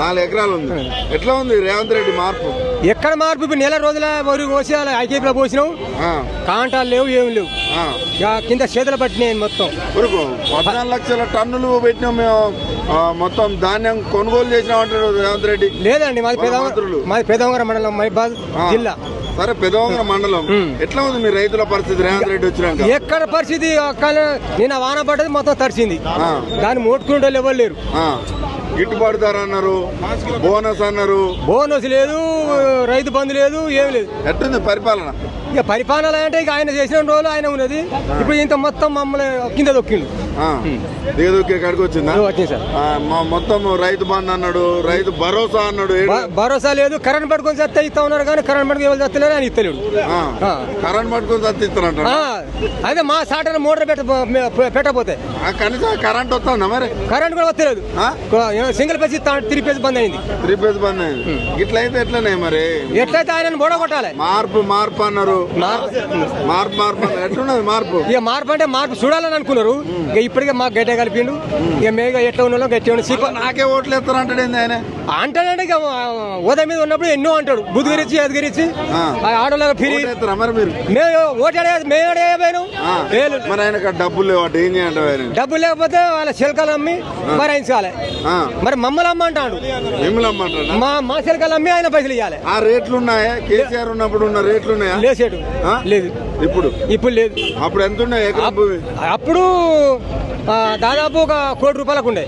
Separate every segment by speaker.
Speaker 1: 4 ఎకరాలు ఉంది. ఎట్లా ఉంది రేవంత్ రెడ్డి మార్పు?
Speaker 2: ఎక్కడ మార్పు? ఇప్పుడు నెల రోజుల వరకు కోసి ఐకేపీలో పోసినాం, కాంటాలు లేవు, ఏం లేవు, కింద చేతులు పట్టినాయి మొత్తం.
Speaker 1: 14 లక్షల టన్నులు పెట్టినాం మేము, మొత్తం ధాన్యం కొనుగోలు చేసినాం అంటారు రేవంత్ రెడ్డి.
Speaker 2: లేదండి, మాది పెదవంగర మండలం, మహిబాద్ జిల్లా.
Speaker 1: సరే, పెదవంగర మండలం ఎట్లా ఉంది మీ రైతుల పరిస్థితి రేవంత్ రెడ్డి వచ్చినాక?
Speaker 2: ఎక్కడ పరిస్థితి? నిన్న వాన పడ్డది మొత్తం తడిచింది, దాన్ని మోట్టుకుంటే ఎవరు లేరు.
Speaker 1: గిట్టుబాటు ధర అన్నారు, బోనస్ అన్నారు.
Speaker 2: బోనస్ లేదు, రైతు బంధు లేదు, ఏం లేదు.
Speaker 1: ఎట్టుంది పరిపాలన?
Speaker 2: ఇక పరిపాలన అంటే ఇక ఆయన చేసిన రోజులు ఆయన ఉన్నది. ఇప్పుడు ఇంత మొత్తం మమ్మల్ని కింద దొక్కిండు,
Speaker 1: దిగదొక్కే కాడికి వచ్చిందా?
Speaker 2: వచ్చింది సార్.
Speaker 1: మొత్తం రైతు బంధు అన్నాడు, రైతు భరోసా అన్నాడు.
Speaker 2: భరోసా లేదు. కరెంట్ పట్టుకొని సత్తా ఇస్తా ఉన్నారు, కానీ కరెంట్ పట్టుకు ఎవరు సత్తలేరు, ఆయన ఇస్తలేడు.
Speaker 1: కరెంట్ పట్టుకొని సత్తా ఇస్తారంట.
Speaker 2: అదే మా సాటన మోటార్ పెట్టకపోతే
Speaker 1: కనీసం కరెంట్ వస్తుందా? మరి
Speaker 2: కరెంట్ కూడా వస్తలేదు. సింగిల్ పేజ్ 3 పేజ్ బంద్ అయింది.
Speaker 1: 3 పేజ్ బంద్ అయింది. ఇట్లయితే ఎట్లనే మరి?
Speaker 2: ఎట్లయితే ఆయన బోడ కొట్టాలి.
Speaker 1: మార్పు అన్నారు. మార్పు ఎట్లున్నది మార్పు?
Speaker 2: ఇక మార్పు అంటే మార్పు చూడాలని అనుకున్నారు. ఇక ఇప్పటికే మాకు గట్టే కలిపిండు. ఇక మేఘ ఎట్లా ఉన్నాం గట్టి
Speaker 1: నాకే ఓట్లు ఎత్తారు అంటాడు ఆయన.
Speaker 2: అంటాడంటే ఇక హోదా మీద ఉన్నప్పుడు ఎన్నో అంటాడు, బుద్ధిగిరిచి ఎదిగిరిచి ఆడోళ్ళగా ఫిరి.
Speaker 1: మరి మీరు
Speaker 2: మేము ఓటేది మేము అడగపోయాను.
Speaker 1: మరి ఆయన డబ్బులు లేవు, ఏం చేయాలంటే?
Speaker 2: డబ్బులు లేకపోతే వాళ్ళ చిలకలు అమ్మి భరించాలి. మరి మమ్మల్ని అమ్మంటాడు,
Speaker 1: మిమ్మల్ని అమ్మంటాడు.
Speaker 2: మా చిలకలు అమ్మి ఆయన పైసలు ఇవ్వాలి.
Speaker 1: ఆ రేట్లు ఉన్నాయా? కేసీఆర్ ఉన్నప్పుడు ఉన్న రేట్లు ఉన్నాయా?
Speaker 2: లేసేటు లేదు. ఇప్పుడు లేదు.
Speaker 1: అప్పుడు ఎంత ఉన్నాయి?
Speaker 2: అప్పుడు దాదాపు 1 కోటి రూపాయలకు ఉండే.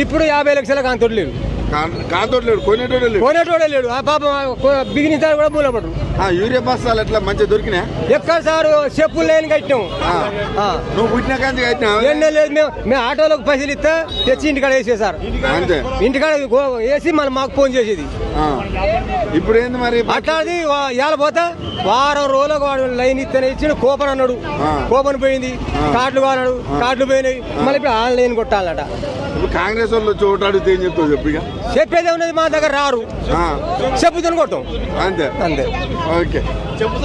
Speaker 2: ఇప్పుడు 50 లక్షల కాంతోడు లేడు. కొనేటోడే లేడు. ఆ పాపం బిగినించారు కూడా మూలపడరు.
Speaker 1: యూరియా బస్తాలు ఎట్లా మంచిగా దొరికినా?
Speaker 2: ఎక్కడ సార్ చెప్పులు లేని కట్టినాము.
Speaker 1: నువ్వు పుట్టిన కాంతి కట్టినా?
Speaker 2: లేదు, మేము ఆటోలకు పైసలు ఇస్తే తెచ్చి ఇంటికాడ వేసేసారు. ఇంటికాడ వేసి మళ్ళీ మాకు ఫోన్ చేసేది.
Speaker 1: ఇప్పుడు ఏంది మరి?
Speaker 2: అట్లాది ఇవాళ పోతే వారం రోజులకు వాడు లైన్ ఇస్తేనే ఇచ్చి కోపన్ అన్నాడు, కోపన్ పోయింది. కార్డులు కానాడు, కార్డులు పోయినాయి. మళ్ళీ ఇప్పుడు ఆన్లైన్ కొట్టాలట.
Speaker 1: కాంగ్రెస్ వాళ్ళు చోటు అడిగితే ఏం చెప్తావు?
Speaker 2: చెప్పేది ఉన్నది, మా దగ్గర రారు, చెప్పుతాను కొట్టాం
Speaker 1: అంతే.
Speaker 2: ఓకే.